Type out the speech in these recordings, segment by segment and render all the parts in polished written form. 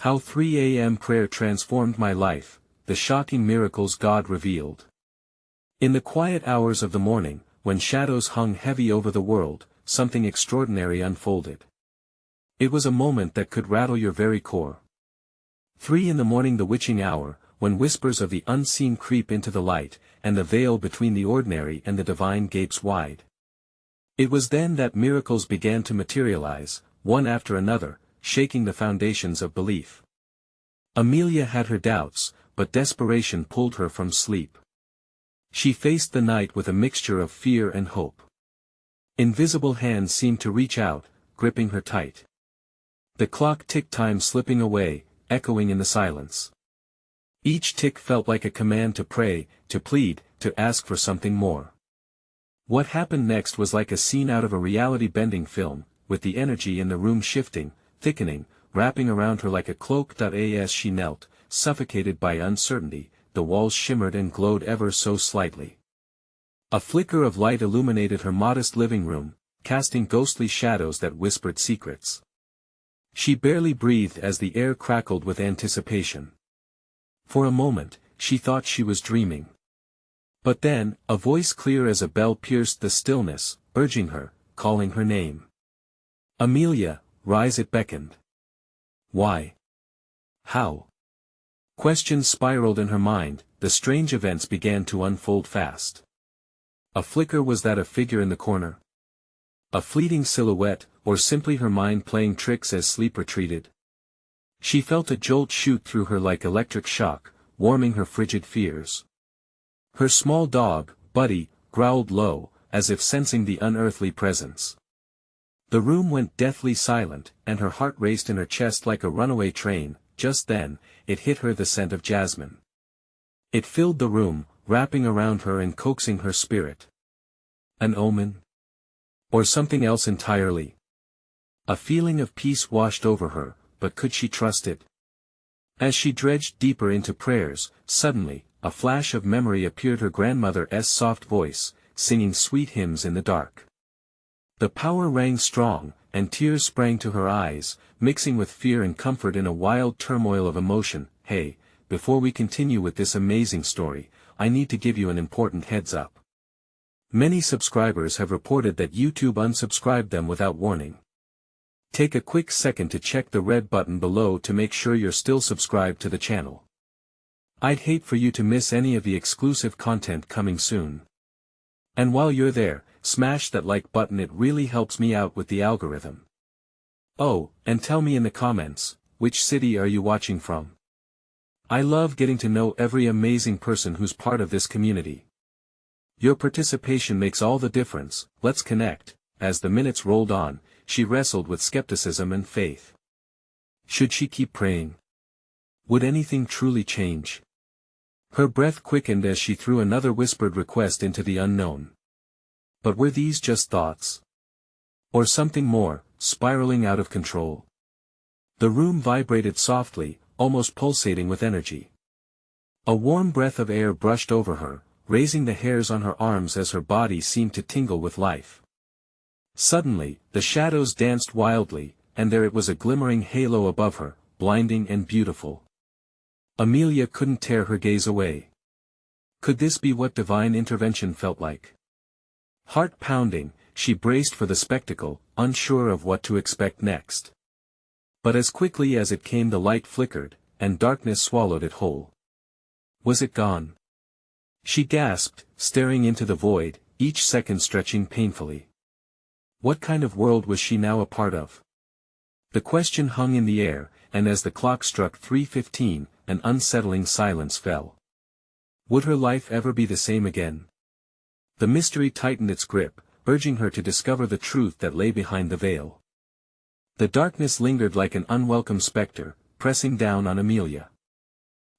How 3 a.m. prayer transformed my life, the shocking miracles God revealed. In the quiet hours of the morning, when shadows hung heavy over the world, something extraordinary unfolded. It was a moment that could rattle your very core. 3 in the morning, the witching hour, when whispers of the unseen creep into the light, and the veil between the ordinary and the divine gapes wide. It was then that miracles began to materialize, one after another, shaking the foundations of belief. Amelia had her doubts, but desperation pulled her from sleep. She faced the night with a mixture of fear and hope. Invisible hands seemed to reach out, gripping her tight. The clock ticked, time slipping away, echoing in the silence. Each tick felt like a command to pray, to plead, to ask for something more. What happened next was like a scene out of a reality-bending film, with the energy in the room shifting, thickening, wrapping around her like a cloak. As she knelt, suffocated by uncertainty, the walls shimmered and glowed ever so slightly. A flicker of light illuminated her modest living room, casting ghostly shadows that whispered secrets. She barely breathed as the air crackled with anticipation. For a moment, she thought she was dreaming. But then, a voice clear as a bell pierced the stillness, urging her, calling her name. Amelia, rise! It beckoned. Why? How? Questions spiraled in her mind, the strange events began to unfold fast. A flicker, was that a figure in the corner? A fleeting silhouette, or simply her mind playing tricks as sleep retreated? She felt a jolt shoot through her like electric shock, warming her frigid fears. Her small dog, Buddy, growled low, as if sensing the unearthly presence. The room went deathly silent, and her heart raced in her chest like a runaway train. Just then, it hit her, the scent of jasmine. It filled the room, wrapping around her and coaxing her spirit. An omen? Or something else entirely? A feeling of peace washed over her, but could she trust it? As she dredged deeper into prayers, suddenly, a flash of memory appeared, her grandmother's soft voice, singing sweet hymns in the dark. The power rang strong, and tears sprang to her eyes, mixing with fear and comfort in a wild turmoil of emotion. Hey, before we continue with this amazing story, I need to give you an important heads up. Many subscribers have reported that YouTube unsubscribed them without warning. Take a quick second to check the red button below to make sure you're still subscribed to the channel. I'd hate for you to miss any of the exclusive content coming soon. And while you're there, smash that like button, it really helps me out with the algorithm. Oh, and tell me in the comments, which city are you watching from? I love getting to know every amazing person who's part of this community. Your participation makes all the difference. Let's connect. As the minutes rolled on, she wrestled with skepticism and faith. Should she keep praying? Would anything truly change? Her breath quickened as she threw another whispered request into the unknown. But were these just thoughts? Or something more, spiraling out of control? The room vibrated softly, almost pulsating with energy. A warm breath of air brushed over her, raising the hairs on her arms as her body seemed to tingle with life. Suddenly, the shadows danced wildly, and there it was, a glimmering halo above her, blinding and beautiful. Amelia couldn't tear her gaze away. Could this be what divine intervention felt like? Heart pounding, she braced for the spectacle, unsure of what to expect next. But as quickly as it came, the light flickered, and darkness swallowed it whole. Was it gone? She gasped, staring into the void, each second stretching painfully. What kind of world was she now a part of? The question hung in the air, and as the clock struck 3:15, an unsettling silence fell. Would her life ever be the same again? The mystery tightened its grip, urging her to discover the truth that lay behind the veil. The darkness lingered like an unwelcome specter, pressing down on Amelia.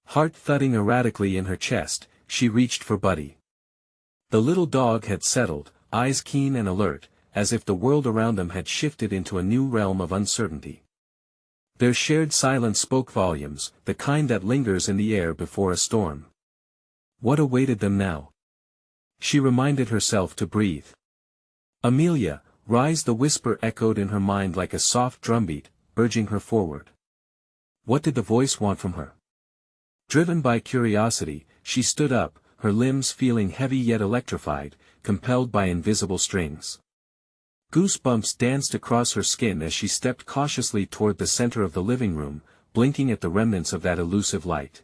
Heart thudding erratically in her chest, she reached for Buddy. The little dog had settled, eyes keen and alert, as if the world around them had shifted into a new realm of uncertainty. Their shared silence spoke volumes, the kind that lingers in the air before a storm. What awaited them now? She reminded herself to breathe. Amelia, rise! The whisper echoed in her mind like a soft drumbeat, urging her forward. What did the voice want from her? Driven by curiosity, she stood up, her limbs feeling heavy yet electrified, compelled by invisible strings. Goosebumps danced across her skin as she stepped cautiously toward the center of the living room, blinking at the remnants of that elusive light.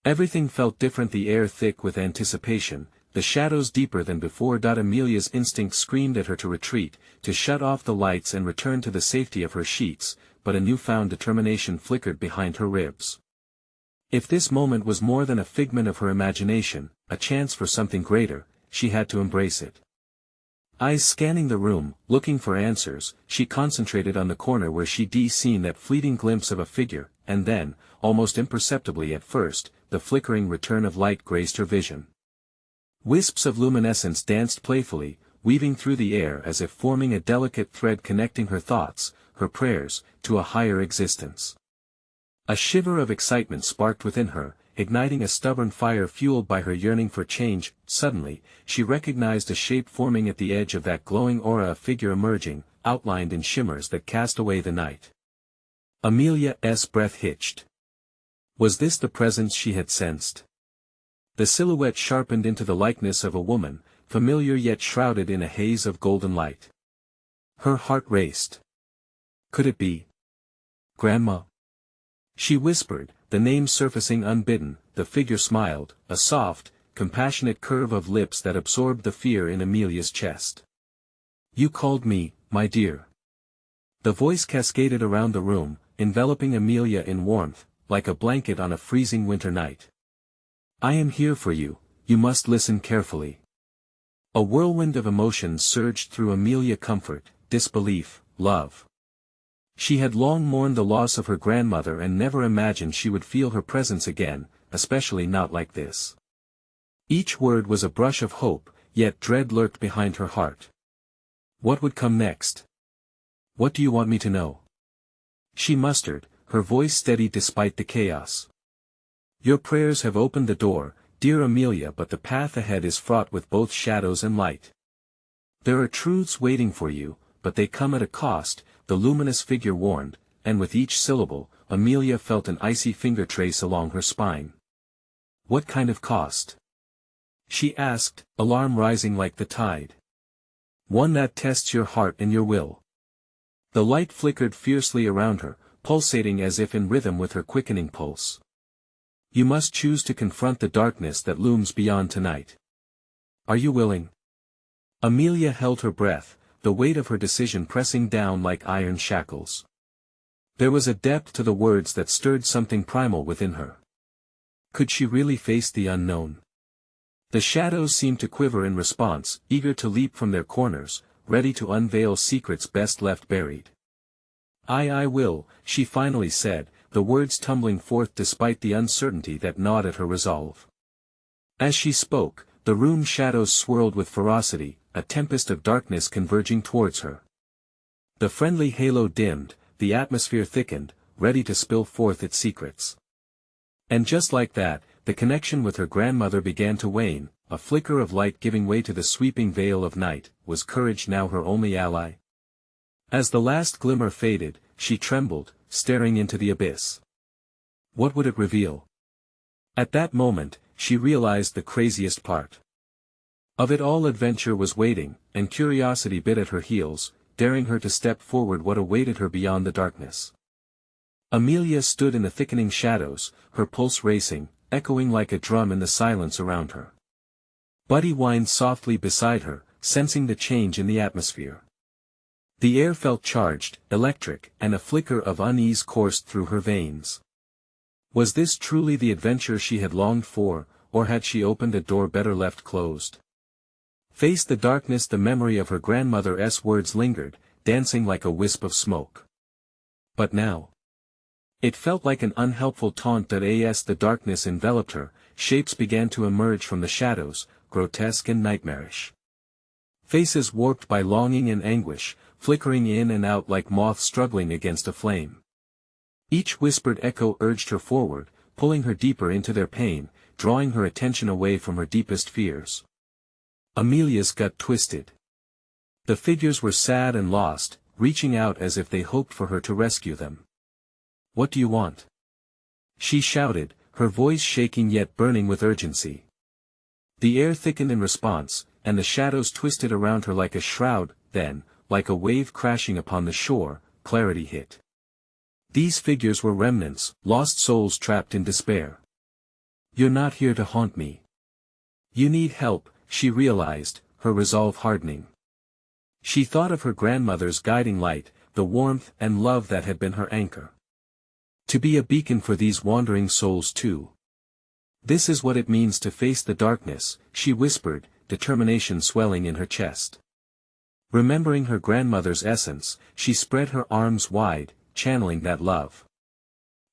Everything felt different, the air thick with anticipation, the shadows deeper than before. Amelia's instinct screamed at her to retreat, to shut off the lights and return to the safety of her sheets, but a newfound determination flickered behind her ribs. If this moment was more than a figment of her imagination, a chance for something greater, she had to embrace it. Eyes scanning the room, looking for answers, she concentrated on the corner where she'd seen that fleeting glimpse of a figure, and then, almost imperceptibly at first, the flickering return of light graced her vision. Wisps of luminescence danced playfully, weaving through the air as if forming a delicate thread connecting her thoughts, her prayers, to a higher existence. A shiver of excitement sparked within her, igniting a stubborn fire fueled by her yearning for change. Suddenly, she recognized a shape forming at the edge of that glowing aura, a figure emerging, outlined in shimmers that cast away the night. Amelia's breath hitched. Was this the presence she had sensed? The silhouette sharpened into the likeness of a woman, familiar yet shrouded in a haze of golden light. Her heart raced. Could it be Grandma? She whispered, the name surfacing unbidden. The figure smiled, a soft, compassionate curve of lips that absorbed the fear in Amelia's chest. You called me, my dear. The voice cascaded around the room, enveloping Amelia in warmth, like a blanket on a freezing winter night. I am here for you, you must listen carefully. A whirlwind of emotions surged through Amelia: comfort, disbelief, love. She had long mourned the loss of her grandmother and never imagined she would feel her presence again, especially not like this. Each word was a brush of hope, yet dread lurked behind her heart. What would come next? What do you want me to know? She mustered, her voice steady despite the chaos. Your prayers have opened the door, dear Amelia, but the path ahead is fraught with both shadows and light. There are truths waiting for you, but they come at a cost, the luminous figure warned, and with each syllable, Amelia felt an icy finger trace along her spine. What kind of cost? She asked, alarm rising like the tide. One that tests your heart and your will. The light flickered fiercely around her, pulsating as if in rhythm with her quickening pulse. You must choose to confront the darkness that looms beyond tonight. Are you willing? Amelia held her breath, the weight of her decision pressing down like iron shackles. There was a depth to the words that stirred something primal within her. Could she really face the unknown? The shadows seemed to quiver in response, eager to leap from their corners, ready to unveil secrets best left buried. I will, she finally said, the words tumbling forth despite the uncertainty that gnawed at her resolve. As she spoke, the room's shadows swirled with ferocity, a tempest of darkness converging towards her. The friendly halo dimmed, the atmosphere thickened, ready to spill forth its secrets. And just like that, the connection with her grandmother began to wane, a flicker of light giving way to the sweeping veil of night. Was courage now her only ally? As the last glimmer faded, she trembled, staring into the abyss. What would it reveal? At that moment, she realized the craziest part. Of it all, adventure was waiting, and curiosity bit at her heels, daring her to step forward. What awaited her beyond the darkness? Amelia stood in the thickening shadows, her pulse racing, echoing like a drum in the silence around her. Buddy whined softly beside her, sensing the change in the atmosphere. The air felt charged, electric, and a flicker of unease coursed through her veins. Was this truly the adventure she had longed for, or had she opened a door better left closed? Face the darkness. The memory of her grandmother's words lingered, dancing like a wisp of smoke. But now? It felt like an unhelpful taunt. As the darkness enveloped her, shapes began to emerge from the shadows, grotesque and nightmarish. Faces warped by longing and anguish, flickering in and out like moths struggling against a flame. Each whispered echo urged her forward, pulling her deeper into their pain, drawing her attention away from her deepest fears. Amelia's gut twisted. The figures were sad and lost, reaching out as if they hoped for her to rescue them. What do you want? she shouted, her voice shaking yet burning with urgency. The air thickened in response, and the shadows twisted around her like a shroud, then, like a wave crashing upon the shore, clarity hit. These figures were remnants, lost souls trapped in despair. "You're not here to haunt me. You need help," she realized, her resolve hardening. She thought of her grandmother's guiding light, the warmth and love that had been her anchor. To be a beacon for these wandering souls too. "This is what it means to face the darkness," she whispered, determination swelling in her chest. Remembering her grandmother's essence, she spread her arms wide, channeling that love.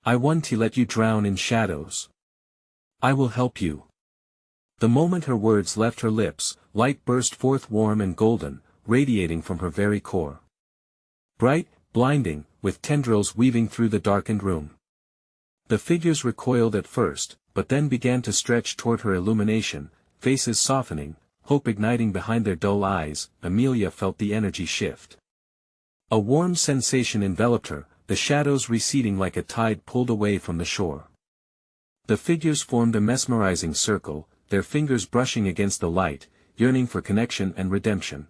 "I won't let you drown in shadows. I will help you." The moment her words left her lips, light burst forth warm and golden, radiating from her very core. Bright, blinding, with tendrils weaving through the darkened room. The figures recoiled at first, but then began to stretch toward her illumination, faces softening, hope igniting behind their dull eyes. Amelia felt the energy shift. A warm sensation enveloped her, the shadows receding like a tide pulled away from the shore. The figures formed a mesmerizing circle, their fingers brushing against the light, yearning for connection and redemption.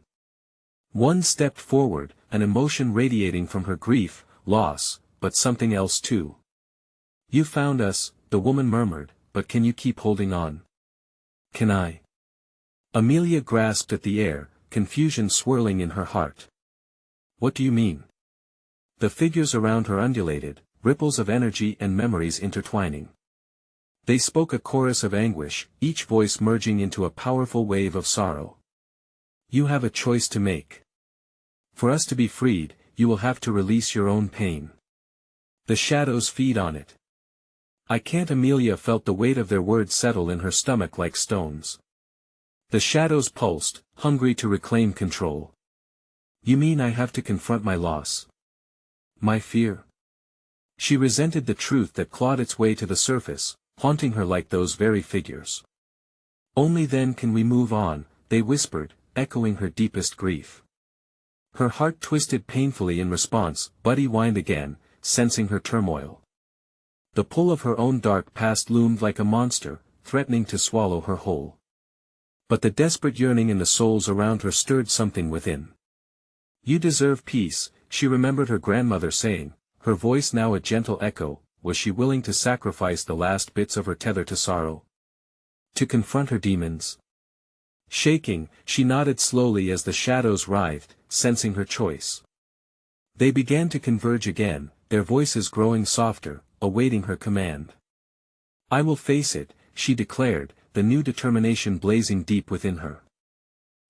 One stepped forward, an emotion radiating from her grief, loss, but something else too. "You found us," the woman murmured, "but can you keep holding on?" "Can I?" Amelia grasped at the air, confusion swirling in her heart. "What do you mean?" The figures around her undulated, ripples of energy and memories intertwining. They spoke a chorus of anguish, each voice merging into a powerful wave of sorrow. "You have a choice to make. For us to be freed, you will have to release your own pain. The shadows feed on it." "I can't." Amelia felt the weight of their words settle in her stomach like stones. The shadows pulsed, hungry to reclaim control. "You mean I have to confront my loss? My fear?" She resented the truth that clawed its way to the surface, haunting her like those very figures. "Only then can we move on," they whispered, echoing her deepest grief. Her heart twisted painfully in response. Buddy whined again, sensing her turmoil. The pull of her own dark past loomed like a monster, threatening to swallow her whole. But the desperate yearning in the souls around her stirred something within. "You deserve peace," she remembered her grandmother saying, her voice now a gentle echo. Was she willing to sacrifice the last bits of her tether to sorrow? To confront her demons? Shaking, she nodded slowly as the shadows writhed, sensing her choice. They began to converge again, their voices growing softer, awaiting her command. "I will face it," she declared, the new determination blazing deep within her.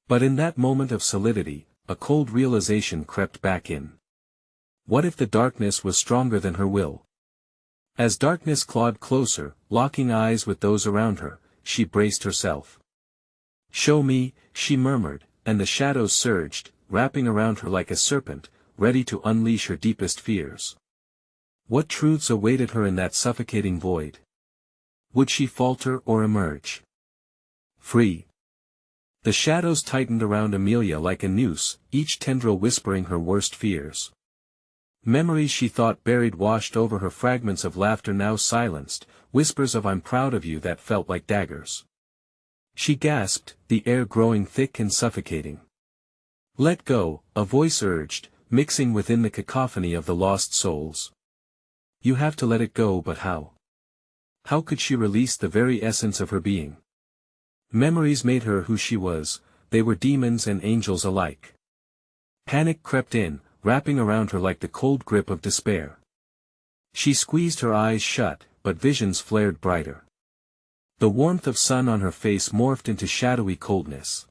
But in that moment of solidity, a cold realization crept back in. What if the darkness was stronger than her will? As darkness clawed closer, locking eyes with those around her, she braced herself. "Show me," she murmured, and the shadows surged, wrapping around her like a serpent, ready to unleash her deepest fears. What truths awaited her in that suffocating void? Would she falter or emerge free? The shadows tightened around Amelia like a noose, each tendril whispering her worst fears. Memories she thought buried washed over her, fragments of laughter now silenced, whispers of "I'm proud of you" that felt like daggers. She gasped, the air growing thick and suffocating. "Let go," a voice urged, mixing within the cacophony of the lost souls. You have to let it go, but how? How could she release the very essence of her being? Memories made her who she was, they were demons and angels alike. Panic crept in, wrapping around her like the cold grip of despair. She squeezed her eyes shut, but visions flared brighter. The warmth of sun on her face morphed into shadowy coldness.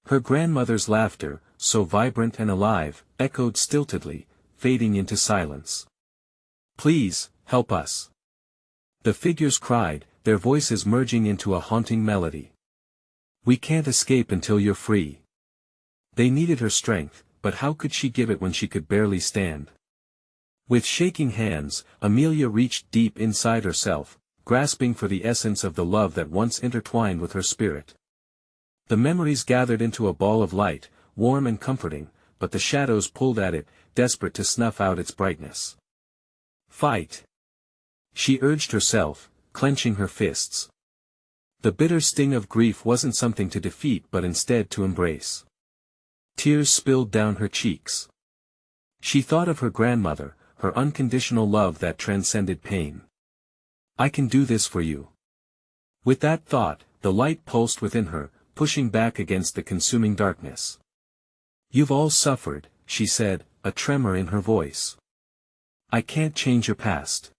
Her grandmother's laughter, so vibrant and alive, echoed stiltedly, fading into silence. "Please, help us!" The figures cried, their voices merging into a haunting melody. "We can't escape until you're free." They needed her strength, but how could she give it when she could barely stand? With shaking hands, Amelia reached deep inside herself, grasping for the essence of the love that once intertwined with her spirit. The memories gathered into a ball of light, warm and comforting, but the shadows pulled at it, desperate to snuff out its brightness. "Fight!" she urged herself, clenching her fists. The bitter sting of grief wasn't something to defeat but instead to embrace. Tears spilled down her cheeks. She thought of her grandmother, her unconditional love that transcended pain. "I can do this for you." With that thought, the light pulsed within her, pushing back against the consuming darkness. "You've all suffered," she said, a tremor in her voice. "I can't change your past.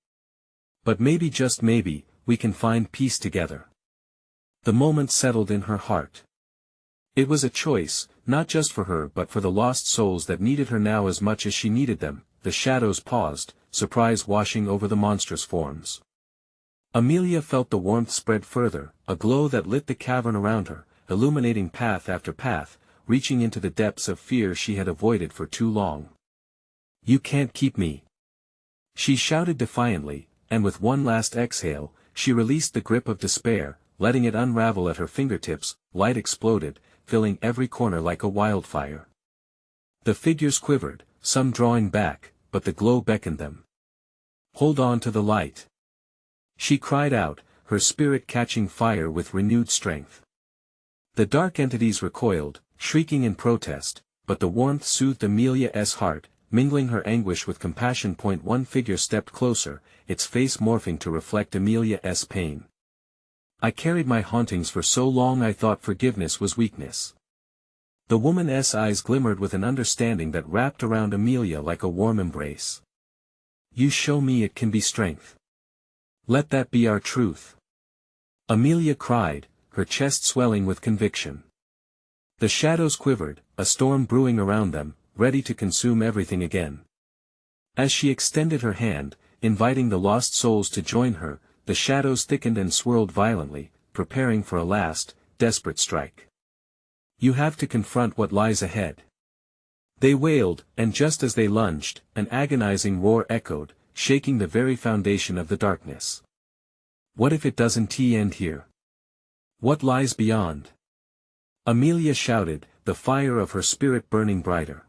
But maybe, just maybe, we can find peace together." The moment settled in her heart. It was a choice, not just for her but for the lost souls that needed her now as much as she needed them. The shadows paused, surprise washing over the monstrous forms. Amelia felt the warmth spread further, a glow that lit the cavern around her, illuminating path after path, reaching into the depths of fear she had avoided for too long. "You can't keep me!" she shouted defiantly, and with one last exhale, she released the grip of despair, letting it unravel at her fingertips. Light exploded, filling every corner like a wildfire. The figures quivered, some drawing back, but the glow beckoned them. "Hold on to the light!" she cried out, her spirit catching fire with renewed strength. The dark entities recoiled, shrieking in protest, but the warmth soothed Amelia's heart, mingling her anguish with compassion. One figure stepped closer, its face morphing to reflect Amelia's pain. "I carried my hauntings for so long I thought forgiveness was weakness." The woman's eyes glimmered with an understanding that wrapped around Amelia like a warm embrace. "You show me it can be strength. Let that be our truth." Amelia cried, her chest swelling with conviction. The shadows quivered, a storm brewing around them, ready to consume everything again. As she extended her hand, inviting the lost souls to join her, the shadows thickened and swirled violently, preparing for a last, desperate strike. "You have to confront what lies ahead," they wailed, and just as they lunged, an agonizing roar echoed, shaking the very foundation of the darkness. "What if it doesn't end here? What lies beyond?" Amelia shouted, the fire of her spirit burning brighter.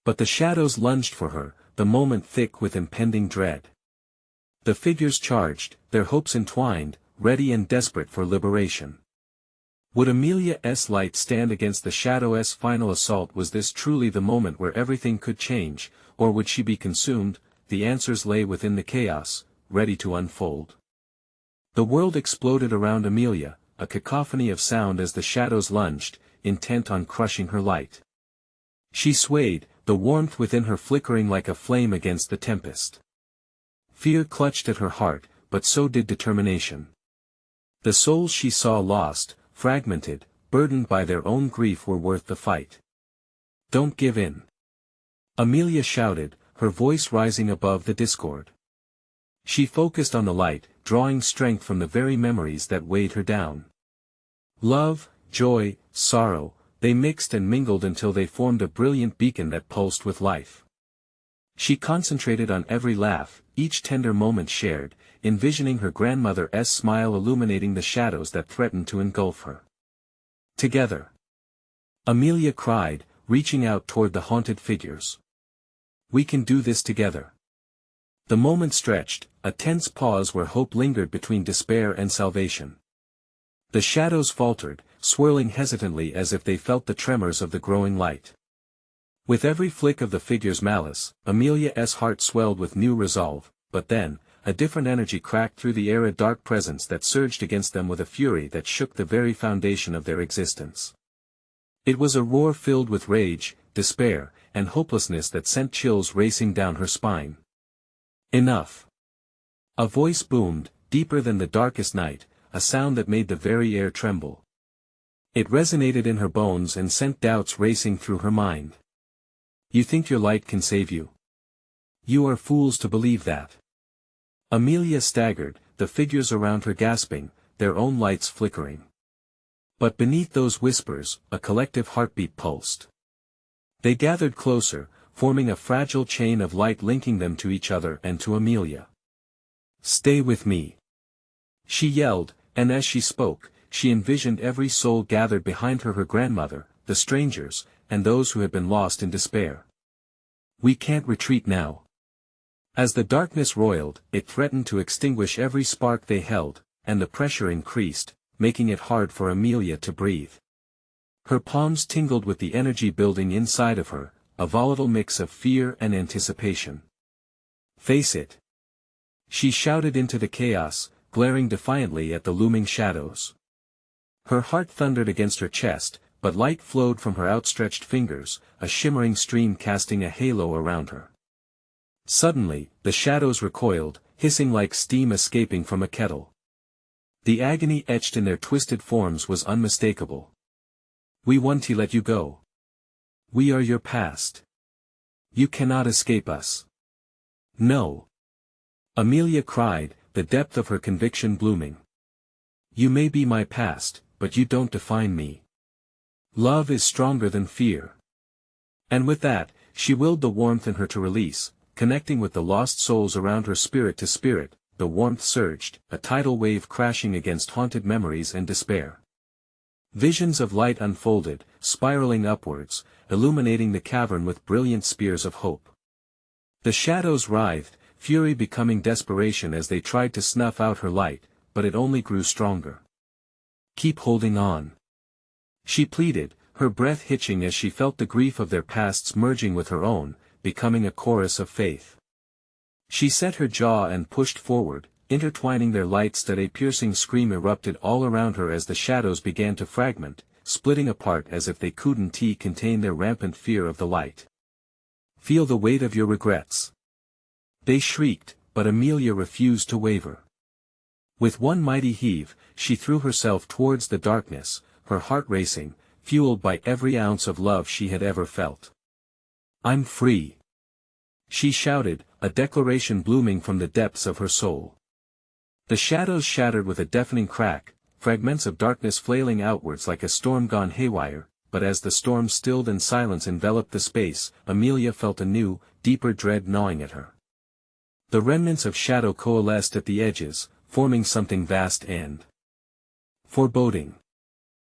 But the shadows lunged for her, the moment thick with impending dread. The figures charged, their hopes entwined, ready and desperate for liberation. Would Amelia's light stand against the shadow's final assault? Was this truly the moment where everything could change, or would she be consumed? The answers lay within the chaos, ready to unfold. The world exploded around Amelia, a cacophony of sound as the shadows lunged, intent on crushing her light. She swayed, the warmth within her flickering like a flame against the tempest. Fear clutched at her heart, but so did determination. The souls she saw lost, fragmented, burdened by their own grief were worth the fight. "Don't give in!" Amelia shouted, her voice rising above the discord. She focused on the light, drawing strength from the very memories that weighed her down. Love, joy, sorrow, they mixed and mingled until they formed a brilliant beacon that pulsed with life. She concentrated on every laugh, each tender moment shared, envisioning her grandmother's smile illuminating the shadows that threatened to engulf her. "Together!" Amelia cried, reaching out toward the haunted figures. "We can do this together." The moment stretched, a tense pause where hope lingered between despair and salvation. The shadows faltered, swirling hesitantly as if they felt the tremors of the growing light. With every flick of the figure's malice, Amelia's heart swelled with new resolve, but then, a different energy cracked through the air, a dark presence that surged against them with a fury that shook the very foundation of their existence. It was a roar filled with rage, despair, and hopelessness that sent chills racing down her spine. "Enough!" A voice boomed, deeper than the darkest night, a sound that made the very air tremble. It resonated in her bones and sent doubts racing through her mind. "You think your light can save you? You are fools to believe that." Amelia staggered, the figures around her gasping, their own lights flickering. But beneath those whispers, a collective heartbeat pulsed. They gathered closer, forming a fragile chain of light linking them to each other and to Amelia. "Stay with me!" she yelled, and as she spoke, she envisioned every soul gathered behind her grandmother, the strangers, and those who had been lost in despair. "We can't retreat now. As the darkness roiled, it threatened to extinguish every spark they held, and the pressure increased, making it hard for Amelia to breathe. Her palms tingled with the energy building inside of her, a volatile mix of fear and anticipation. "Face it!" she shouted into the chaos, glaring defiantly at the looming shadows. Her heart thundered against her chest, but light flowed from her outstretched fingers, a shimmering stream casting a halo around her. Suddenly, the shadows recoiled, hissing like steam escaping from a kettle. The agony etched in their twisted forms was unmistakable. "We want to let you go. We are your past. You cannot escape us." "No!" Amelia cried, the depth of her conviction blooming. "You may be my past, but you don't define me. Love is stronger than fear." And with that, she willed the warmth in her to release, connecting with the lost souls around her spirit to spirit. The warmth surged, a tidal wave crashing against haunted memories and despair. Visions of light unfolded, spiraling upwards, illuminating the cavern with brilliant spears of hope. The shadows writhed, fury becoming desperation as they tried to snuff out her light, but it only grew stronger. "Keep holding on," she pleaded, her breath hitching as she felt the grief of their pasts merging with her own, becoming a chorus of faith. She set her jaw and pushed forward, intertwining their lights that a piercing scream erupted all around her as the shadows began to fragment, splitting apart as if they couldn't contain their rampant fear of the light. "Feel the weight of your regrets," they shrieked, but Amelia refused to waver. With one mighty heave, she threw herself towards the darkness, her heart racing, fueled by every ounce of love she had ever felt. "I'm free," she shouted, a declaration blooming from the depths of her soul. The shadows shattered with a deafening crack, fragments of darkness flailing outwards like a storm gone haywire, but as the storm stilled and silence enveloped the space, Amelia felt a new, deeper dread gnawing at her. The remnants of shadow coalesced at the edges, forming something vast and foreboding.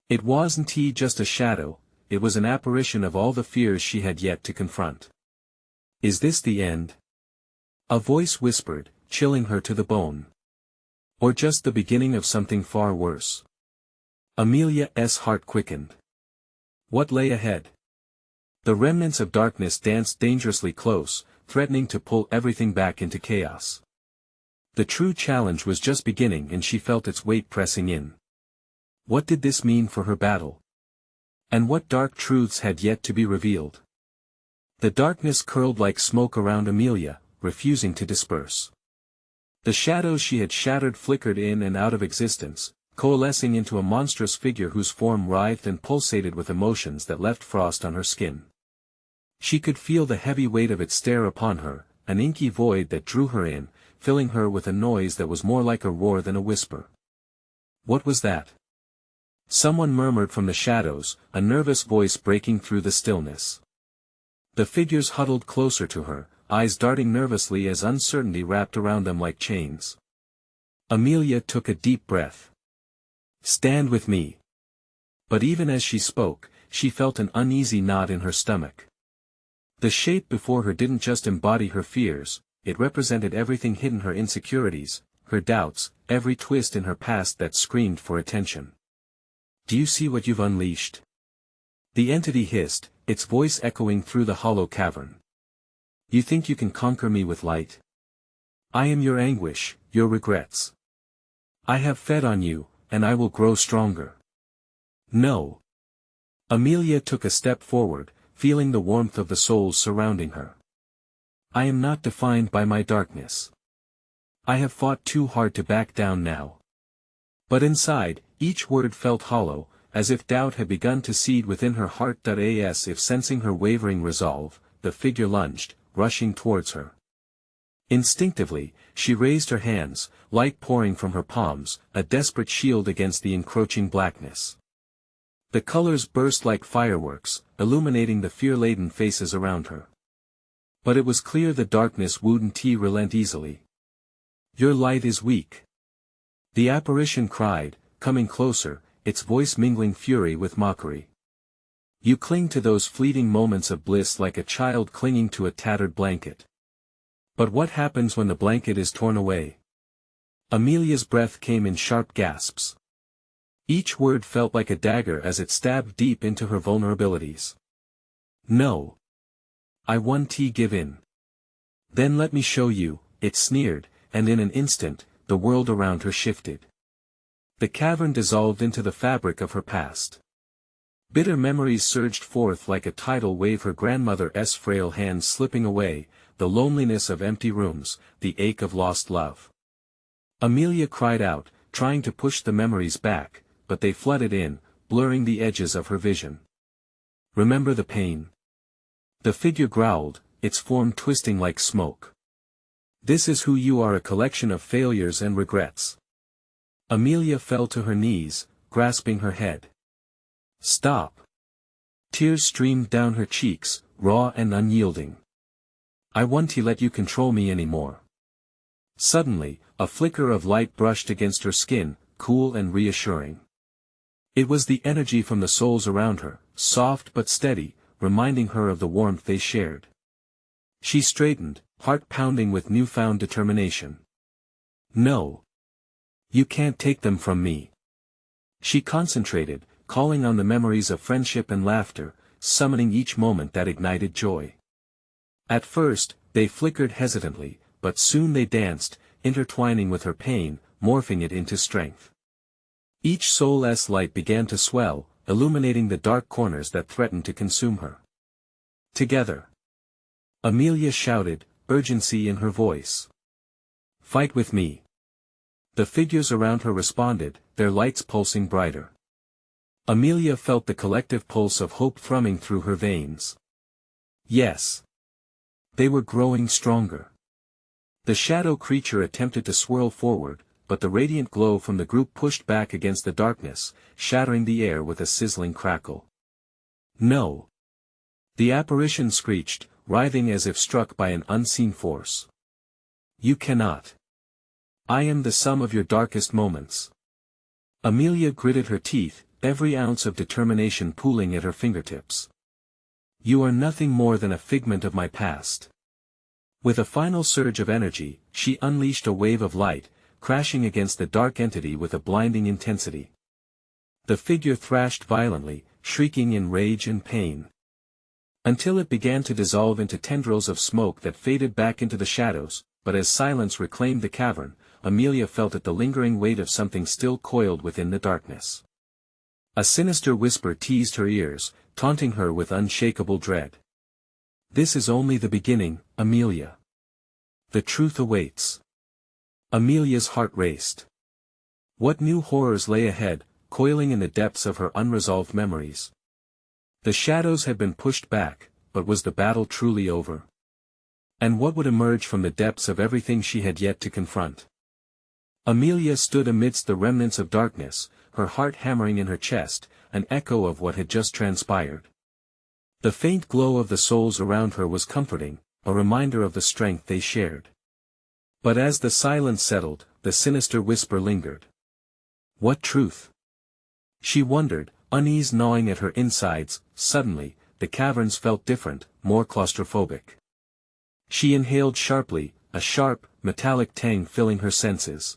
It wasn't just a shadow, it was an apparition of all the fears she had yet to confront. "Is this the end?" a voice whispered, chilling her to the bone. "Or just the beginning of something far worse?" Amelia's heart quickened. What lay ahead? The remnants of darkness danced dangerously close, threatening to pull everything back into chaos. The true challenge was just beginning and she felt its weight pressing in. What did this mean for her battle? And what dark truths had yet to be revealed? The darkness curled like smoke around Amelia, refusing to disperse. The shadows she had shattered flickered in and out of existence, coalescing into a monstrous figure whose form writhed and pulsated with emotions that left frost on her skin. She could feel the heavy weight of its stare upon her, an inky void that drew her in, filling her with a noise that was more like a roar than a whisper. What was that? Someone murmured from the shadows, a nervous voice breaking through the stillness. The figures huddled closer to her, eyes darting nervously as uncertainty wrapped around them like chains. Amelia took a deep breath. "Stand with me." But even as she spoke, she felt an uneasy knot in her stomach. The shape before her didn't just embody her fears, it represented everything hidden: her insecurities, her doubts, every twist in her past that screamed for attention. "Do you see what you've unleashed?" the entity hissed, its voice echoing through the hollow cavern. "You think you can conquer me with light? I am your anguish, your regrets. I have fed on you, and I will grow stronger." "No." Amelia took a step forward, feeling the warmth of the souls surrounding her. "I am not defined by my darkness. I have fought too hard to back down now." But inside, each word felt hollow, as if doubt had begun to seed within her heart. As if sensing her wavering resolve, the figure lunged, rushing towards her. Instinctively, she raised her hands, light pouring from her palms, a desperate shield against the encroaching blackness. The colors burst like fireworks, illuminating the fear-laden faces around her. But it was clear the darkness wouldn't relent easily. "Your light is weak," the apparition cried, coming closer, its voice mingling fury with mockery. "You cling to those fleeting moments of bliss like a child clinging to a tattered blanket. But what happens when the blanket is torn away? Amelia's breath came in sharp gasps. Each word felt like a dagger as it stabbed deep into her vulnerabilities. No. I won't give in. Then let me show you, it sneered, and in an instant, the world around her shifted. The cavern dissolved into the fabric of her past. Bitter memories surged forth like a tidal wave, her grandmother's frail hands slipping away, the loneliness of empty rooms, the ache of lost love. Amelia cried out, trying to push the memories back, but they flooded in, blurring the edges of her vision. Remember the pain? The figure growled, its form twisting like smoke. This is who you are, a collection of failures and regrets. Amelia fell to her knees, grasping her head. Stop. Tears streamed down her cheeks, raw and unyielding. I won't let you control me anymore. Suddenly, a flicker of light brushed against her skin, cool and reassuring. It was the energy from the souls around her, soft but steady, reminding her of the warmth they shared. She straightened, heart pounding with newfound determination. No. You can't take them from me. She concentrated, calling on the memories of friendship and laughter, summoning each moment that ignited joy. At first, they flickered hesitantly, but soon they danced, intertwining with her pain, morphing it into strength. Each soul's light began to swell, illuminating the dark corners that threatened to consume her. Together. Amelia shouted, urgency in her voice. Fight with me. The figures around her responded, their lights pulsing brighter. Amelia felt the collective pulse of hope thrumming through her veins. Yes. They were growing stronger. The shadow creature attempted to swirl forward, but the radiant glow from the group pushed back against the darkness, shattering the air with a sizzling crackle. No. The apparition screeched, writhing as if struck by an unseen force. You cannot. I am the sum of your darkest moments. Amelia gritted her teeth, every ounce of determination pooling at her fingertips. You are nothing more than a figment of my past. With a final surge of energy, she unleashed a wave of light, crashing against the dark entity with a blinding intensity. The figure thrashed violently, shrieking in rage and pain. Until it began to dissolve into tendrils of smoke that faded back into the shadows, but as silence reclaimed the cavern, Amelia felt it, the lingering weight of something still coiled within the darkness. A sinister whisper teased her ears, taunting her with unshakable dread. This is only the beginning, Amelia. The truth awaits. Amelia's heart raced. What new horrors lay ahead, coiling in the depths of her unresolved memories? The shadows had been pushed back, but was the battle truly over? And what would emerge from the depths of everything she had yet to confront? Amelia stood amidst the remnants of darkness, her heart hammering in her chest, an echo of what had just transpired. The faint glow of the souls around her was comforting, a reminder of the strength they shared. But as the silence settled, the sinister whisper lingered. What truth? She wondered, unease gnawing at her insides. Suddenly, the caverns felt different, more claustrophobic. She inhaled sharply, a sharp, metallic tang filling her senses.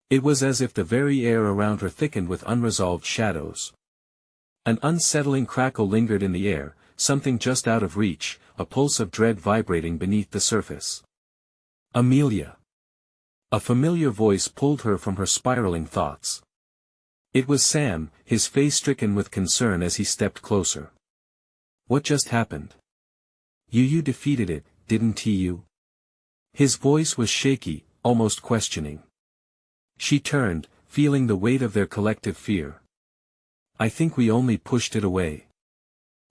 It was as if the very air around her thickened with unresolved shadows. An unsettling crackle lingered in the air, something just out of reach, a pulse of dread vibrating beneath the surface. Amelia. A familiar voice pulled her from her spiraling thoughts. It was Sam, his face stricken with concern as he stepped closer. What just happened? You defeated it, didn't you? His voice was shaky, almost questioning. She turned, feeling the weight of their collective fear. I think we only pushed it away.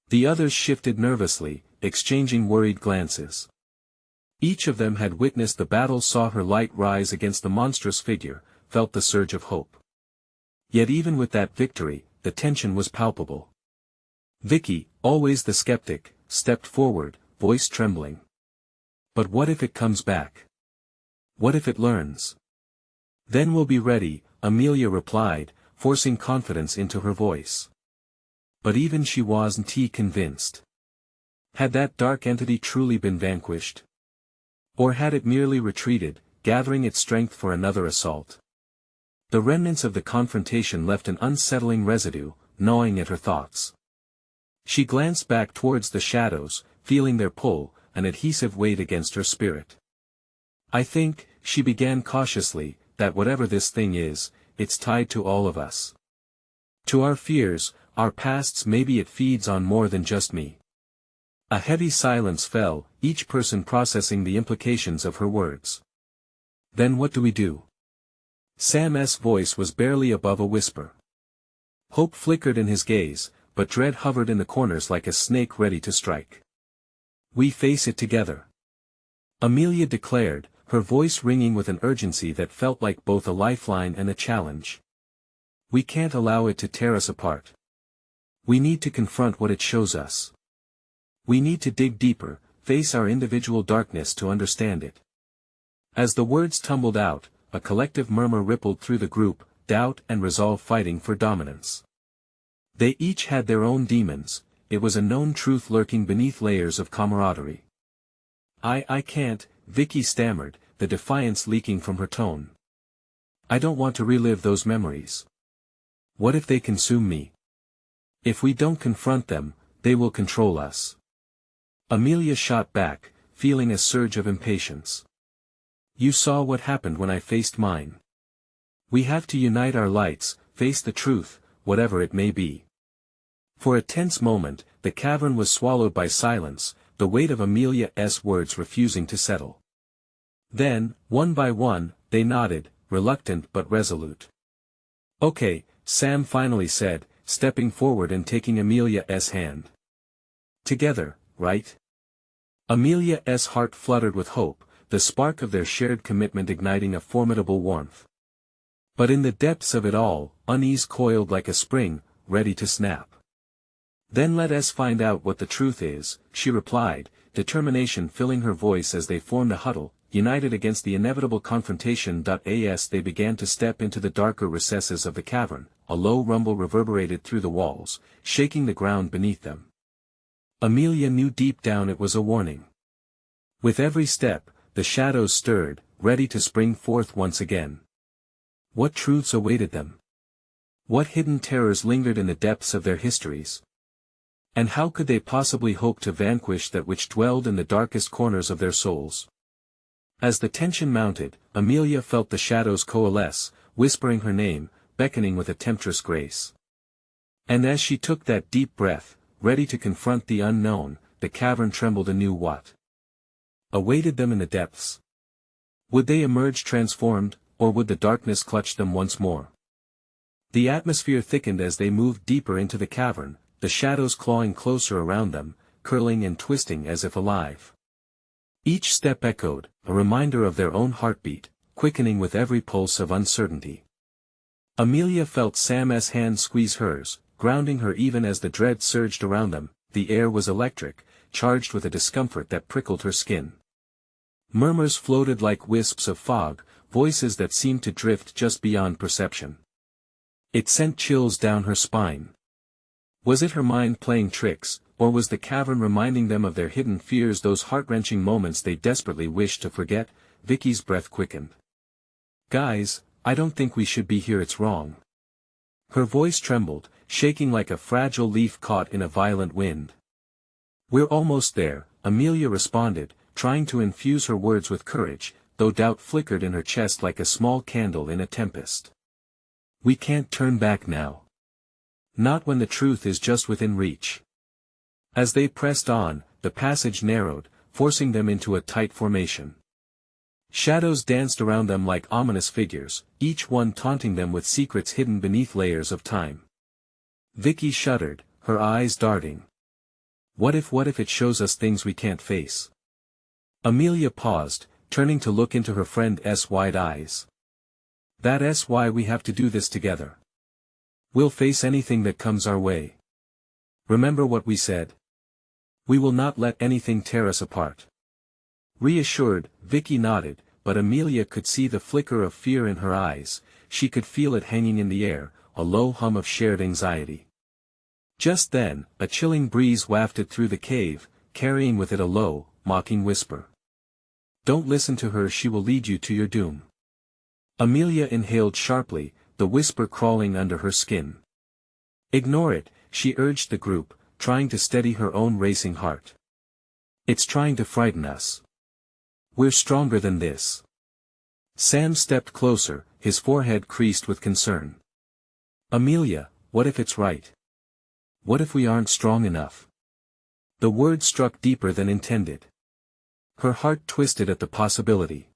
The others shifted nervously, exchanging worried glances. Each of them had witnessed the battle, saw her light rise against the monstrous figure, felt the surge of hope. Yet even with that victory, the tension was palpable. Vicky, always the skeptic, stepped forward, voice trembling. But what if it comes back? What if it learns? Then we'll be ready, Amelia replied, forcing confidence into her voice. But even she wasn't convinced. Had that dark entity truly been vanquished? Or had it merely retreated, gathering its strength for another assault? The remnants of the confrontation left an unsettling residue, gnawing at her thoughts. She glanced back towards the shadows, feeling their pull, an adhesive weight against her spirit. I think, she began cautiously, that whatever this thing is, it's tied to all of us. To our fears, our pasts, maybe it feeds on more than just me. A heavy silence fell, each person processing the implications of her words. Then what do we do? Sam's voice was barely above a whisper. Hope flickered in his gaze, but dread hovered in the corners like a snake ready to strike. We face it together, Amelia declared, her voice ringing with an urgency that felt like both a lifeline and a challenge. We can't allow it to tear us apart. We need to confront what it shows us. We need to dig deeper, face our individual darkness to understand it. As the words tumbled out, a collective murmur rippled through the group, doubt and resolve fighting for dominance. They each had their own demons, it was a known truth lurking beneath layers of camaraderie. I can't, Vicky stammered, the defiance leaking from her tone. I don't want to relive those memories. What if they consume me? If we don't confront them, they will control us. Amelia shot back, feeling a surge of impatience. You saw what happened when I faced mine. We have to unite our lights, face the truth, whatever it may be. For a tense moment, the cavern was swallowed by silence, the weight of Amelia's words refusing to settle. Then, one by one, they nodded, reluctant but resolute. Okay, Sam finally said, stepping forward and taking Amelia's hand. Together, right? Amelia's heart fluttered with hope, the spark of their shared commitment igniting a formidable warmth. But in the depths of it all, unease coiled like a spring, ready to snap. Then let us find out what the truth is, she replied, determination filling her voice as they formed a huddle, united against the inevitable confrontation. As they began to step into the darker recesses of the cavern, a low rumble reverberated through the walls, shaking the ground beneath them. Amelia knew deep down it was a warning. With every step, the shadows stirred, ready to spring forth once again. What truths awaited them? What hidden terrors lingered in the depths of their histories? And how could they possibly hope to vanquish that which dwelled in the darkest corners of their souls? As the tension mounted, Amelia felt the shadows coalesce, whispering her name, beckoning with a temptress grace. And as she took that deep breath, ready to confront the unknown, the cavern trembled anew. What awaited them in the depths? Would they emerge transformed, or would the darkness clutch them once more? The atmosphere thickened as they moved deeper into the cavern, the shadows clawing closer around them, curling and twisting as if alive. Each step echoed, a reminder of their own heartbeat, quickening with every pulse of uncertainty. Amelia felt Sam's hand squeeze hers, grounding her even as the dread surged around them. The air was electric, charged with a discomfort that prickled her skin. Murmurs floated like wisps of fog, voices that seemed to drift just beyond perception. It sent chills down her spine. Was it her mind playing tricks, or was the cavern reminding them of their hidden fears, those heart-wrenching moments they desperately wished to forget? Vicky's breath quickened. Guys, I don't think we should be here, it's wrong. Her voice trembled, shaking like a fragile leaf caught in a violent wind. We're almost there, Amelia responded, trying to infuse her words with courage, though doubt flickered in her chest like a small candle in a tempest. We can't turn back now. Not when the truth is just within reach. As they pressed on, the passage narrowed, forcing them into a tight formation. Shadows danced around them like ominous figures, each one taunting them with secrets hidden beneath layers of time. Vicky shuddered, her eyes darting. What if it shows us things we can't face? Amelia paused, turning to look into her friend's wide eyes. That's why we have to do this together. We'll face anything that comes our way. Remember what we said? We will not let anything tear us apart. Reassured, Vicky nodded, but Amelia could see the flicker of fear in her eyes, she could feel it hanging in the air, a low hum of shared anxiety. Just then, a chilling breeze wafted through the cave, carrying with it a low, mocking whisper. Don't listen to her, she will lead you to your doom. Amelia inhaled sharply, the whisper crawling under her skin. Ignore it, she urged the group, trying to steady her own racing heart. It's trying to frighten us. We're stronger than this. Sam stepped closer, his forehead creased with concern. Amelia, what if it's right? What if we aren't strong enough? The word struck deeper than intended. Her heart twisted at the possibility.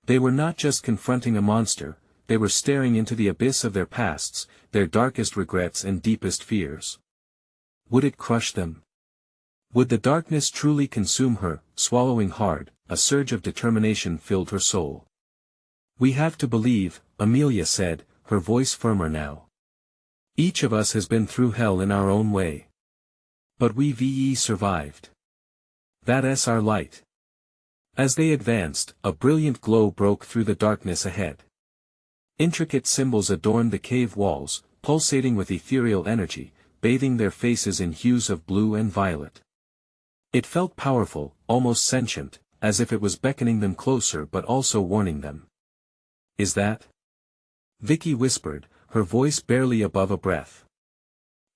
They were not just confronting a monster, they were staring into the abyss of their pasts, their darkest regrets and deepest fears. Would it crush them? Would the darkness truly consume her? Swallowing hard, a surge of determination filled her soul. We have to believe, Amelia said, her voice firmer now. Each of us has been through hell in our own way. But we've survived. That's our light. As they advanced, a brilliant glow broke through the darkness ahead. Intricate symbols adorned the cave walls, pulsating with ethereal energy, bathing their faces in hues of blue and violet. It felt powerful, almost sentient, as if it was beckoning them closer but also warning them. Is that? Vicky whispered, her voice barely above a breath.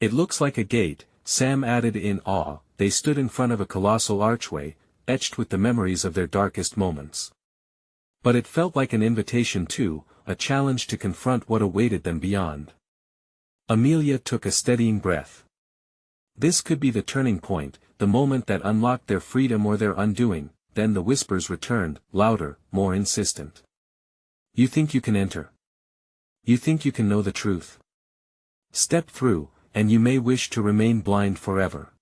It looks like a gate, Sam added in awe. They stood in front of a colossal archway, etched with the memories of their darkest moments. But it felt like an invitation too, a challenge to confront what awaited them beyond. Amelia took a steadying breath. This could be the turning point, the moment that unlocked their freedom or their undoing. Then the whispers returned, louder, more insistent. You think you can enter? You think you can know the truth? Step through, and you may wish to remain blind forever.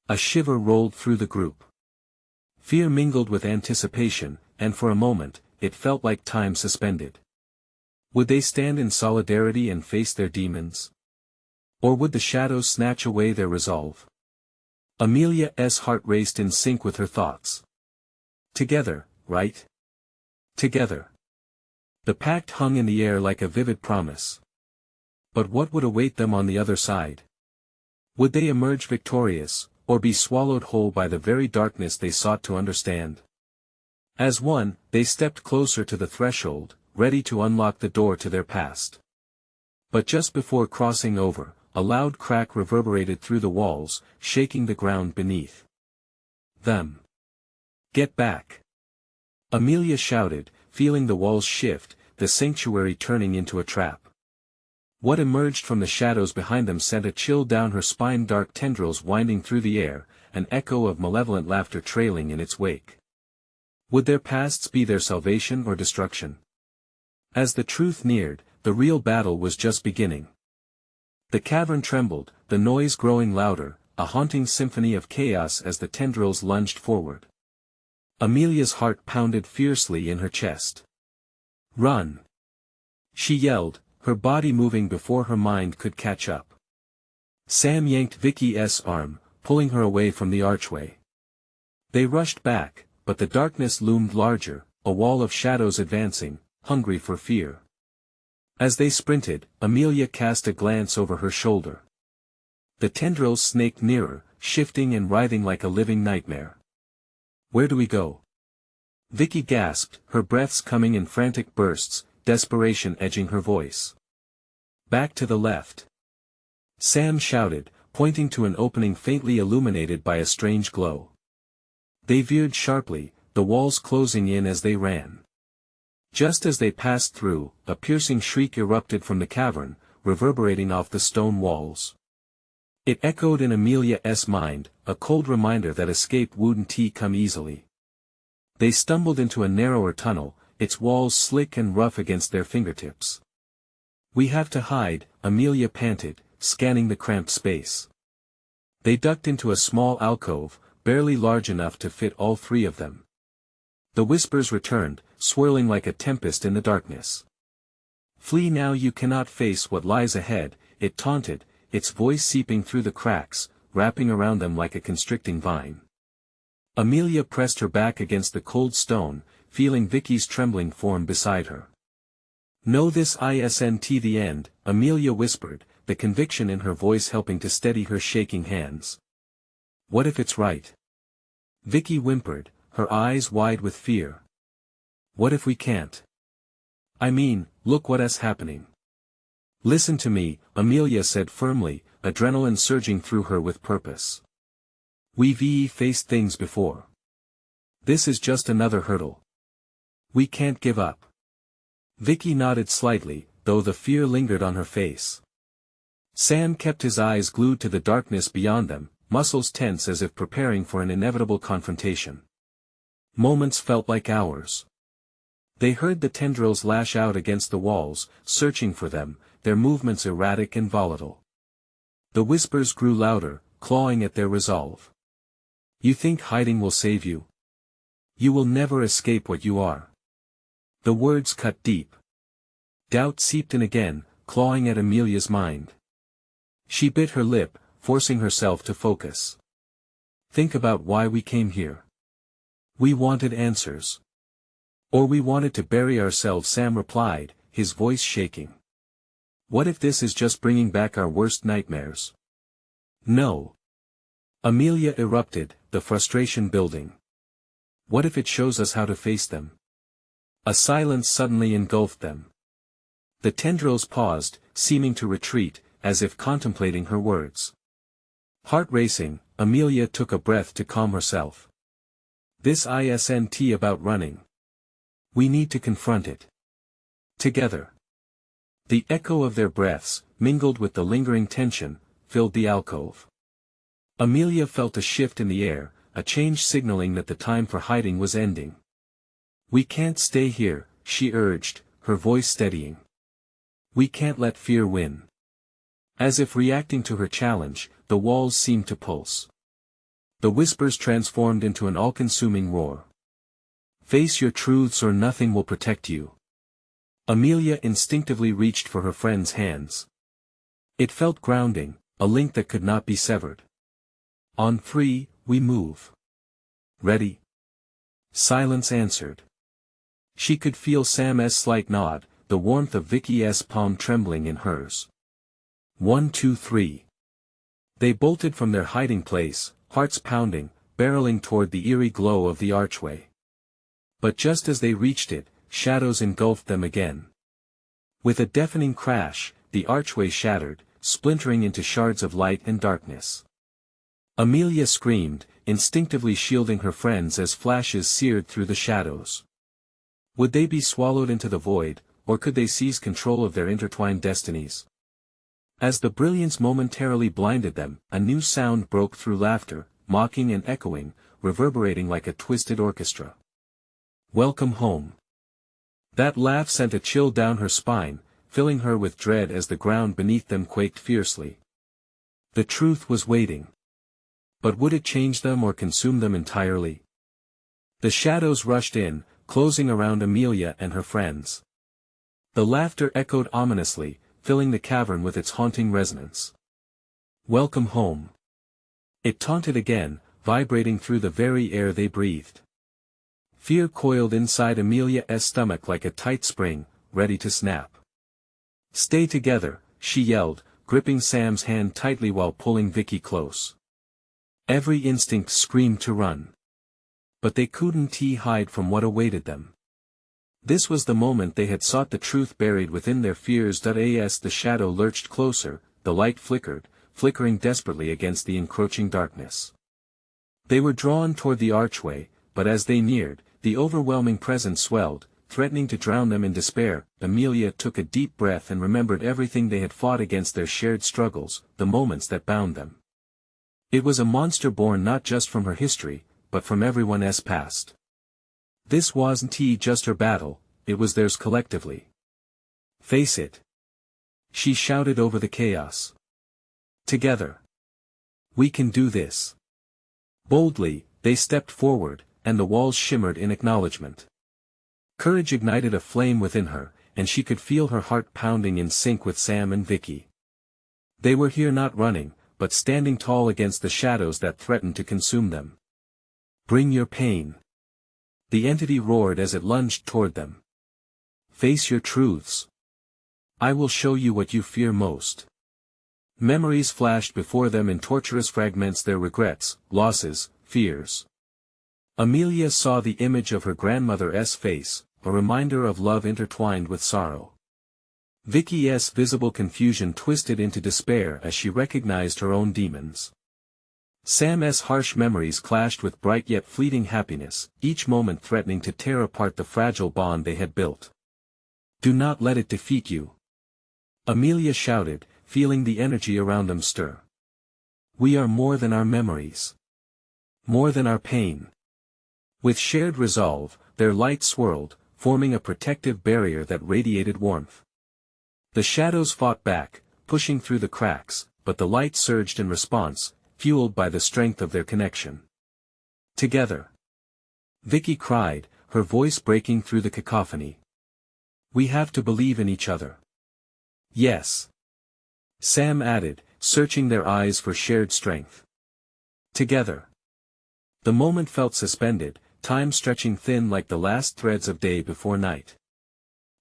A shiver rolled through the group. Fear mingled with anticipation, and for a moment, it felt like time suspended. Would they stand in solidarity and face their demons? Or would the shadows snatch away their resolve? Amelia's heart raced in sync with her thoughts. Together, right? Together. The pact hung in the air like a vivid promise. But what would await them on the other side? Would they emerge victorious, or be swallowed whole by the very darkness they sought to understand? As one, they stepped closer to the threshold, ready to unlock the door to their past. But just before crossing over, a loud crack reverberated through the walls, shaking the ground beneath them. Get back! Amelia shouted, feeling the walls shift, the sanctuary turning into a trap. What emerged from the shadows behind them sent a chill down her spine, dark tendrils winding through the air, an echo of malevolent laughter trailing in its wake. Would their pasts be their salvation or destruction? As the truth neared, the real battle was just beginning. The cavern trembled, the noise growing louder, a haunting symphony of chaos as the tendrils lunged forward. Amelia's heart pounded fiercely in her chest. Run! She yelled, her body moving before her mind could catch up. Sam yanked Vicky's arm, pulling her away from the archway. They rushed back, but the darkness loomed larger, a wall of shadows advancing, hungry for fear. As they sprinted, Amelia cast a glance over her shoulder. The tendrils snaked nearer, shifting and writhing like a living nightmare. Where do we go? Vicky gasped, her breaths coming in frantic bursts, desperation edging her voice. Back to the left. Sam shouted, pointing to an opening faintly illuminated by a strange glow. They veered sharply, the walls closing in as they ran. Just as they passed through, a piercing shriek erupted from the cavern, reverberating off the stone walls. It echoed in Amelia's mind, a cold reminder that escape wouldn't come easily. They stumbled into a narrower tunnel, its walls slick and rough against their fingertips. We have to hide, Amelia panted, scanning the cramped space. They ducked into a small alcove, barely large enough to fit all three of them. The whispers returned, swirling like a tempest in the darkness. Flee now, you cannot face what lies ahead, it taunted, its voice seeping through the cracks, wrapping around them like a constricting vine. Amelia pressed her back against the cold stone, feeling Vicky's trembling form beside her. Know this isn't the end, Amelia whispered, the conviction in her voice helping to steady her shaking hands. What if it's right? Vicky whimpered, her eyes wide with fear. What if we can't? I mean, look what is happening. Listen to me, Amelia said firmly, adrenaline surging through her with purpose. We've faced things before. This is just another hurdle. We can't give up. Vicky nodded slightly, though the fear lingered on her face. Sam kept his eyes glued to the darkness beyond them, muscles tense as if preparing for an inevitable confrontation. Moments felt like hours. They heard the tendrils lash out against the walls, searching for them, their movements erratic and volatile. The whispers grew louder, clawing at their resolve. You think hiding will save you? You will never escape what you are. The words cut deep. Doubt seeped in again, clawing at Amelia's mind. She bit her lip, forcing herself to focus. Think about why we came here. We wanted answers. Or we wanted to bury ourselves, Sam replied, his voice shaking. What if this is just bringing back our worst nightmares? No. Amelia erupted, the frustration building. What if it shows us how to face them? A silence suddenly engulfed them. The tendrils paused, seeming to retreat, as if contemplating her words. Heart racing, Amelia took a breath to calm herself. This isn't about running. We need to confront it. Together. The echo of their breaths, mingled with the lingering tension, filled the alcove. Amelia felt a shift in the air, a change signaling that the time for hiding was ending. We can't stay here, she urged, her voice steadying. We can't let fear win. As if reacting to her challenge, the walls seemed to pulse. The whispers transformed into an all-consuming roar. Face your truths or nothing will protect you. Amelia instinctively reached for her friend's hands. It felt grounding, a link that could not be severed. On 3, we move. Ready? Silence answered. She could feel Sam's slight nod, the warmth of Vicky's palm trembling in hers. 1, 2, 3. They bolted from their hiding place, hearts pounding, barreling toward the eerie glow of the archway. But just as they reached it, shadows engulfed them again. With a deafening crash, the archway shattered, splintering into shards of light and darkness. Amelia screamed, instinctively shielding her friends as flashes seared through the shadows. Would they be swallowed into the void, or could they seize control of their intertwined destinies? As the brilliance momentarily blinded them, a new sound broke through laughter, mocking and echoing, reverberating like a twisted orchestra. Welcome home. That laugh sent a chill down her spine, filling her with dread as the ground beneath them quaked fiercely. The truth was waiting. But would it change them or consume them entirely? The shadows rushed in, closing around Amelia and her friends. The laughter echoed ominously, filling the cavern with its haunting resonance. Welcome home. It taunted again, vibrating through the very air they breathed. Fear coiled inside Amelia's stomach like a tight spring, ready to snap. Stay together, she yelled, gripping Sam's hand tightly while pulling Vicky close. Every instinct screamed to run. But they couldn't hide from what awaited them. This was the moment they had sought, the truth buried within their fears. As the shadow lurched closer, the light flickered, flickering desperately against the encroaching darkness. They were drawn toward the archway, but as they neared, the overwhelming presence swelled, threatening to drown them in despair. Amelia took a deep breath and remembered everything they had fought against, their shared struggles, the moments that bound them. It was a monster born not just from her history, but from everyone's past. This wasn't just her battle, it was theirs collectively. Face it. She shouted over the chaos. Together. We can do this. Boldly, they stepped forward, and the walls shimmered in acknowledgement. Courage ignited a flame within her, and she could feel her heart pounding in sync with Sam and Vicky. They were here not running, but standing tall against the shadows that threatened to consume them. Bring your pain. The entity roared as it lunged toward them. Face your truths. I will show you what you fear most. Memories flashed before them in torturous fragments, their regrets, losses, fears. Amelia saw the image of her grandmother's face, a reminder of love intertwined with sorrow. Vicky's visible confusion twisted into despair as she recognized her own demons. Sam's harsh memories clashed with bright yet fleeting happiness, each moment threatening to tear apart the fragile bond they had built. "Do not let it defeat you," Amelia shouted, feeling the energy around them stir. "We are more than our memories. More than our pain." With shared resolve, their light swirled, forming a protective barrier that radiated warmth. The shadows fought back, pushing through the cracks, but the light surged in response, fueled by the strength of their connection. "Together!" Vicky cried, her voice breaking through the cacophony. "We have to believe in each other." "Yes," Sam added, searching their eyes for shared strength. "Together." The moment felt suspended, time stretching thin like the last threads of day before night.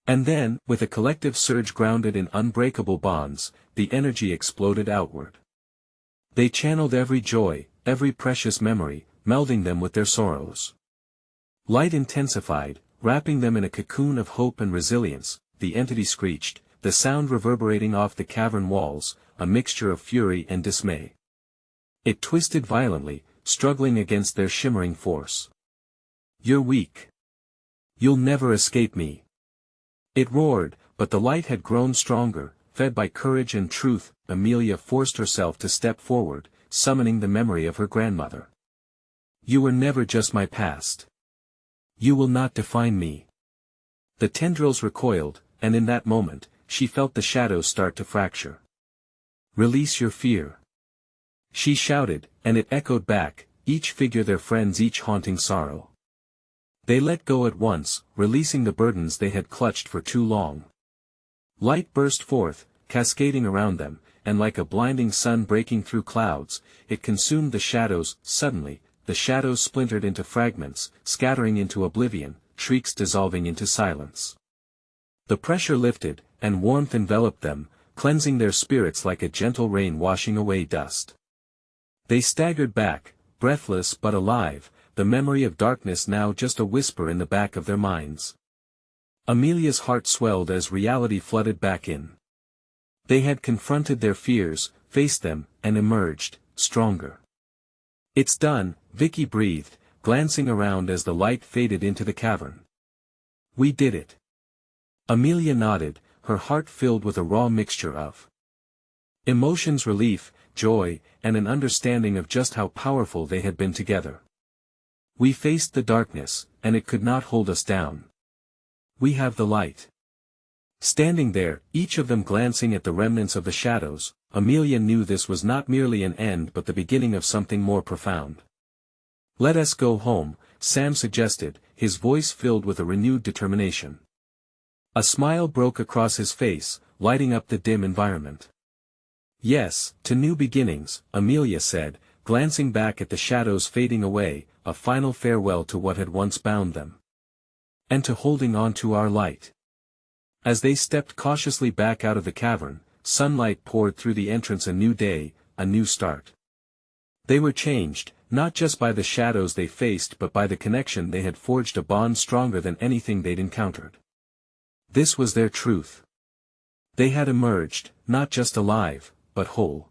And then, with a collective surge grounded in unbreakable bonds, the energy exploded outward. They channeled every joy, every precious memory, melding them with their sorrows. Light intensified, wrapping them in a cocoon of hope and resilience. The entity screeched, the sound reverberating off the cavern walls, a mixture of fury and dismay. It twisted violently, struggling against their shimmering force. "You're weak. You'll never escape me." It roared, but the light had grown stronger, fed by courage and truth. Amelia forced herself to step forward, summoning the memory of her grandmother. "You were never just my past. You will not define me." The tendrils recoiled, and in that moment, she felt the shadows start to fracture. "Release your fear," she shouted, and it echoed back, each figure their friends, each haunting sorrow. They let go at once, releasing the burdens they had clutched for too long. Light burst forth, cascading around them, and like a blinding sun breaking through clouds, it consumed the shadows. Suddenly, the shadows splintered into fragments, scattering into oblivion, shrieks dissolving into silence. The pressure lifted, and warmth enveloped them, cleansing their spirits like a gentle rain washing away dust. They staggered back, breathless but alive, the memory of darkness now just a whisper in the back of their minds. Amelia's heart swelled as reality flooded back in. They had confronted their fears, faced them, and emerged, stronger. "It's done," Vicky breathed, glancing around as the light faded into the cavern. "We did it." Amelia nodded, her heart filled with a raw mixture of emotions, relief, joy, and an understanding of just how powerful they had been together. "We faced the darkness, and it could not hold us down. We have the light." Standing there, each of them glancing at the remnants of the shadows, Amelia knew this was not merely an end but the beginning of something more profound. "Let us go home," Sam suggested, his voice filled with a renewed determination. A smile broke across his face, lighting up the dim environment. "Yes, to new beginnings," Amelia said, glancing back at the shadows fading away, a final farewell to what had once bound them. "And to holding on to our light." As they stepped cautiously back out of the cavern, sunlight poured through the entrance. A new day, a new start. They were changed, not just by the shadows they faced but by the connection they had forged, a bond stronger than anything they'd encountered. This was their truth. They had emerged, not just alive, but whole.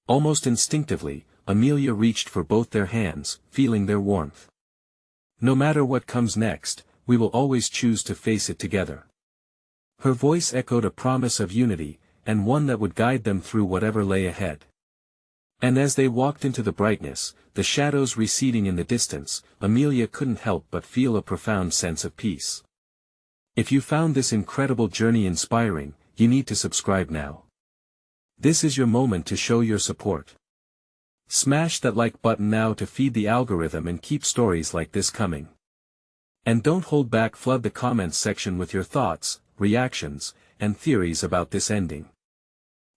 Almost instinctively, Amelia reached for both their hands, feeling their warmth. "No matter what comes next, we will always choose to face it together." Her voice echoed a promise of unity, and one that would guide them through whatever lay ahead. And as they walked into the brightness, the shadows receding in the distance, Amelia couldn't help but feel a profound sense of peace. If you found this incredible journey inspiring, you need to subscribe now. This is your moment to show your support. Smash that like button now to feed the algorithm and keep stories like this coming. And don't hold back, flood the comments section with your thoughts, reactions, and theories about this ending.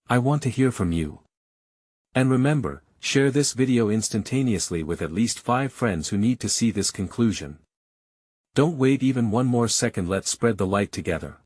I want to hear from you. And remember, share this video instantaneously with at least 5 friends who need to see this conclusion. Don't wait even one more second, let's spread the light together.